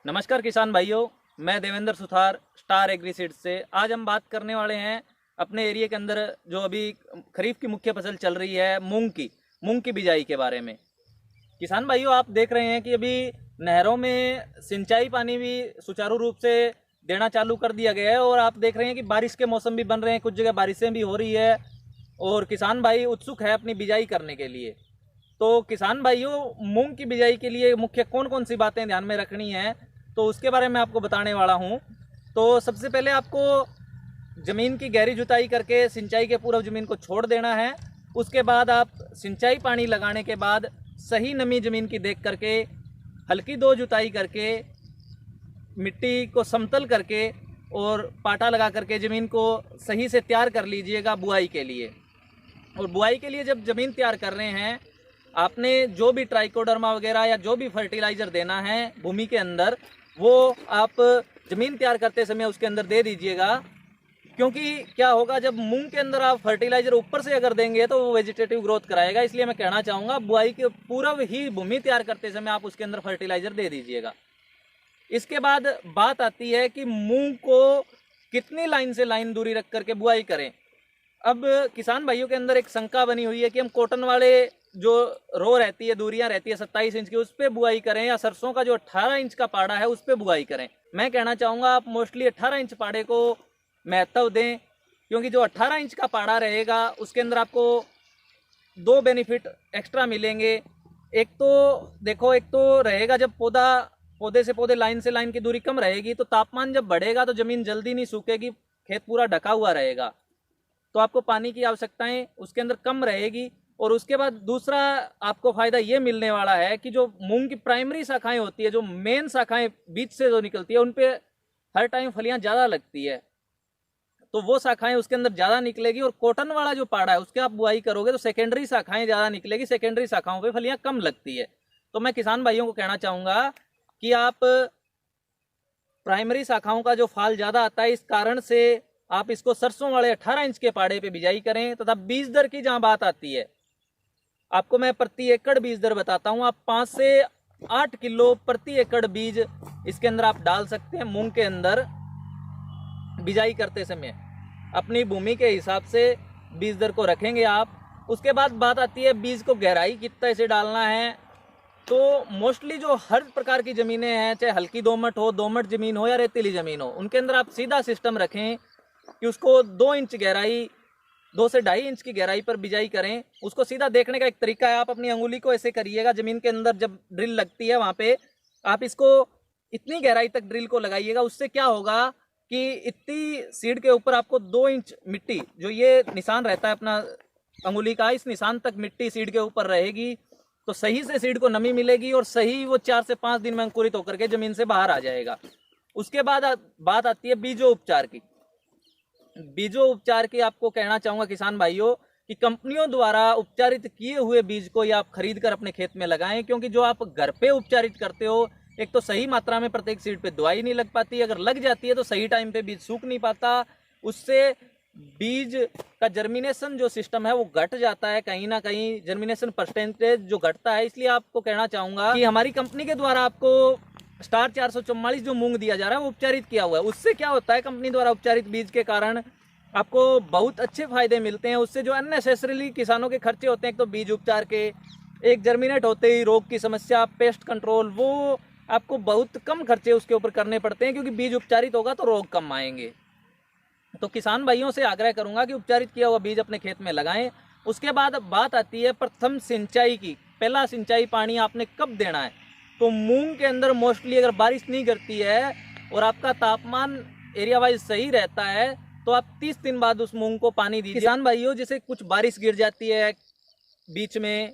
नमस्कार किसान भाइयों, मैं देवेंद्र सुथार स्टार एग्रीसीड्स से। आज हम बात करने वाले हैं अपने एरिया के अंदर जो अभी खरीफ की मुख्य फसल चल रही है मूंग की बिजाई के बारे में। किसान भाइयों, आप देख रहे हैं कि अभी नहरों में सिंचाई पानी भी सुचारू रूप से देना चालू कर दिया गया है और आप देख रहे हैं कि बारिश के मौसम भी बन रहे हैं, कुछ जगह बारिशें भी हो रही है और किसान भाई उत्सुक है अपनी बिजाई करने के लिए। तो किसान भाइयों, मूंग की बिजाई के लिए मुख्य कौन कौन सी बातें ध्यान में रखनी है तो उसके बारे में आपको बताने वाला हूं। तो सबसे पहले आपको ज़मीन की गहरी जुताई करके सिंचाई के पूर्व ज़मीन को छोड़ देना है। उसके बाद आप सिंचाई पानी लगाने के बाद सही नमी ज़मीन की देख करके हल्की दो जुताई करके मिट्टी को समतल करके और पाटा लगा करके ज़मीन को सही से तैयार कर लीजिएगा बुआई के लिए। और बुआई के लिए जब ज़मीन तैयार कर रहे हैं, आपने जो भी ट्राइकोडर्मा वगैरह या जो भी फर्टिलाइज़र देना है भूमि के अंदर, वो आप ज़मीन तैयार करते समय उसके अंदर दे दीजिएगा। क्योंकि क्या होगा, जब मूंग के अंदर आप फर्टिलाइज़र ऊपर से अगर देंगे तो वो वेजिटेटिव ग्रोथ कराएगा। इसलिए मैं कहना चाहूँगा बुआई के पूर्व ही भूमि तैयार करते समय आप उसके अंदर फर्टिलाइज़र दे दीजिएगा। इसके बाद बात आती है कि मूंग को कितनी लाइन से लाइन दूरी रख करके बुआई करें। अब किसान भाइयों के अंदर एक शंका बनी हुई है कि हम कॉटन वाले जो रो रहती है, दूरियां रहती है 27 इंच की, उस पर बुआई करें या सरसों का जो 18 इंच का पाड़ा है उस पर बुआई करें। मैं कहना चाहूँगा आप मोस्टली 18 इंच पाड़े को महत्व दें, क्योंकि जो 18 इंच का पाड़ा रहेगा उसके अंदर आपको दो बेनिफिट एक्स्ट्रा मिलेंगे। एक तो देखो, एक तो रहेगा जब पौधे से पौधे लाइन से लाइन की दूरी कम रहेगी तो तापमान जब बढ़ेगा तो ज़मीन जल्दी नहीं सूखेगी, खेत पूरा ढका हुआ रहेगा, तो आपको पानी की आवश्यकताएं उसके अंदर कम रहेगी। और उसके बाद दूसरा आपको फ़ायदा ये मिलने वाला है कि जो मूंग की प्राइमरी शाखाएं होती है, जो मेन शाखाएं बीच से जो निकलती है, उन पे हर टाइम फलियां ज़्यादा लगती है, तो वो शाखाएं उसके अंदर ज़्यादा निकलेगी। और कॉटन वाला जो पाड़ा है उसके आप बुआई करोगे तो सेकेंडरी शाखाएं ज़्यादा निकलेगी, सेकेंडरी शाखाओं पे फलियां कम लगती है। तो मैं किसान भाइयों को कहना चाहूँगा कि आप प्राइमरी शाखाओं का जो फाल ज़्यादा आता है, इस कारण से आप इसको सरसों वाले 18 इंच के पाड़े पे बिजाई करें। तथा बीज दर की जहाँ बात आती है, आपको मैं प्रति एकड़ बीज दर बताता हूँ। आप 5 से 8 किलो प्रति एकड़ बीज इसके अंदर आप डाल सकते हैं। मूंग के अंदर बिजाई करते समय अपनी भूमि के हिसाब से बीज दर को रखेंगे आप। उसके बाद बात आती है बीज को गहराई कितना से डालना है। तो मोस्टली जो हर प्रकार की ज़मीनें हैं, चाहे हल्की दोमट हो, दोमट ज़मीन हो या रेतीली ज़मीन हो, उनके अंदर आप सीधा सिस्टम रखें कि उसको 2 इंच गहराई, 2 से 2.5 इंच की गहराई पर बिजाई करें। उसको सीधा देखने का एक तरीका है, आप अपनी अंगुली को ऐसे करिएगा, ज़मीन के अंदर जब ड्रिल लगती है वहाँ पे आप इसको इतनी गहराई तक ड्रिल को लगाइएगा। उससे क्या होगा कि इतनी सीड के ऊपर आपको 2 इंच मिट्टी, जो ये निशान रहता है अपना अंगुली का, इस निशान तक मिट्टी सीड के ऊपर रहेगी, तो सही से सीड को नमी मिलेगी और सही वो 4 से 5 दिन में अंकुरित होकर के ज़मीन से बाहर आ जाएगा। उसके बाद बात आती है बीजो उपचार की। बीजो उपचार की आपको कहना चाहूँगा किसान भाइयों कि कंपनियों द्वारा उपचारित किए हुए बीज को या आप खरीद कर अपने खेत में लगाएं, क्योंकि जो आप घर पे उपचारित करते हो, एक तो सही मात्रा में प्रत्येक सीड पे दवाई नहीं लग पाती, अगर लग जाती है तो सही टाइम पे बीज सूख नहीं पाता, उससे बीज का जर्मिनेशन जो सिस्टम है वो घट जाता है, कहीं ना कहीं जर्मिनेशन परसेंटेज जो घटता है। इसलिए आपको कहना चाहूँगा कि हमारी कंपनी के द्वारा आपको स्टार 444 जो मूंग दिया जा रहा है वो उपचारित किया हुआ है। उससे क्या होता है, कंपनी द्वारा उपचारित बीज के कारण आपको बहुत अच्छे फायदे मिलते हैं। उससे जो अननेसेसरीली किसानों के खर्चे होते हैं, एक तो बीज उपचार के, एक जर्मिनेट होते ही रोग की समस्या, पेस्ट कंट्रोल, वो आपको बहुत कम खर्चे उसके ऊपर करने पड़ते हैं, क्योंकि बीज उपचारित होगा तो रोग कम आएंगे। तो किसान भाइयों से आग्रह करूंगा कि उपचारित किया हुआ बीज अपने खेत में लगाएं। उसके बाद बात आती है प्रथम सिंचाई की। पहला सिंचाई पानी आपने कब देना है, तो मूंग के अंदर मोस्टली अगर बारिश नहीं गिरती है और आपका तापमान एरिया वाइज सही रहता है तो आप 30 दिन बाद उस मूंग को पानी दीजिए। किसान भाइयों, जैसे कुछ बारिश गिर जाती है बीच में,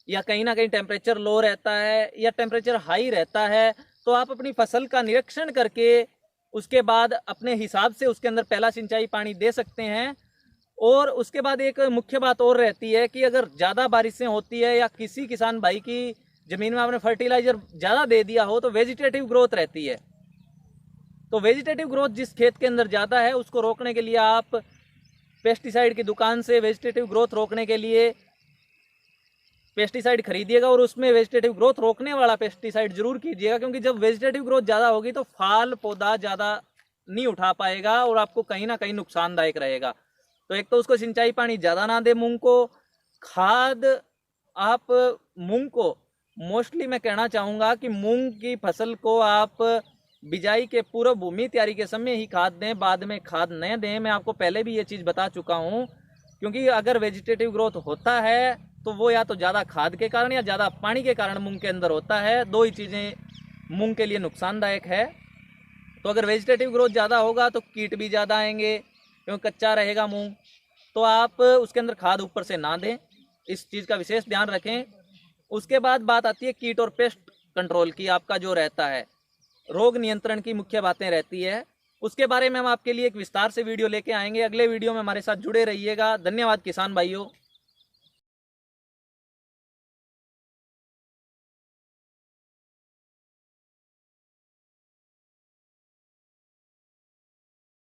या कहीं ना कहीं टेम्परेचर लो रहता है या टेम्परेचर हाई रहता है, तो आप अपनी फसल का निरीक्षण करके उसके बाद अपने हिसाब से उसके अंदर पहला सिंचाई पानी दे सकते हैं। और उसके बाद एक मुख्य बात और रहती है कि अगर ज़्यादा बारिशें होती है या किसी किसान भाई की ज़मीन में आपने फर्टिलाइज़र ज़्यादा दे दिया हो तो वेजिटेटिव ग्रोथ रहती है। तो वेजिटेटिव ग्रोथ जिस खेत के अंदर ज़्यादा है उसको रोकने के लिए आप पेस्टिसाइड की दुकान से वेजिटेटिव ग्रोथ रोकने के लिए पेस्टिसाइड खरीदिएगा और उसमें वेजिटेटिव ग्रोथ रोकने वाला पेस्टिसाइड जरूर कीजिएगा, क्योंकि जब वेजिटेटिव ग्रोथ ज़्यादा होगी तो फाल पौधा ज़्यादा नहीं उठा पाएगा और आपको कहीं ना कहीं नुकसानदायक रहेगा। तो एक तो उसको सिंचाई पानी ज़्यादा ना दे मूंग को। खाद आप मूंग को मोस्टली मैं कहना चाहूँगा कि मूंग की फसल को आप बिजाई के पूर्व भूमि तैयारी के समय ही खाद दें, बाद में खाद न दें। मैं आपको पहले भी ये चीज़ बता चुका हूँ, क्योंकि अगर वेजिटेटिव ग्रोथ होता है तो वो या तो ज़्यादा खाद के कारण या ज़्यादा पानी के कारण मूंग के अंदर होता है। दो ही चीज़ें मूंग के लिए नुकसानदायक है। तो अगर वेजिटेटिव ग्रोथ ज़्यादा होगा तो कीट भी ज़्यादा आएंगे, क्योंकि कच्चा रहेगा मूंग, तो आप उसके अंदर खाद ऊपर से ना दें। इस चीज़ का विशेष ध्यान रखें। उसके बाद बात आती है कीट और पेस्ट कंट्रोल की। आपका जो रहता है रोग नियंत्रण की मुख्य बातें रहती है, उसके बारे में हम आपके लिए एक विस्तार से वीडियो लेके आएंगे। अगले वीडियो में हमारे साथ जुड़े रहिएगा। धन्यवाद किसान भाइयों।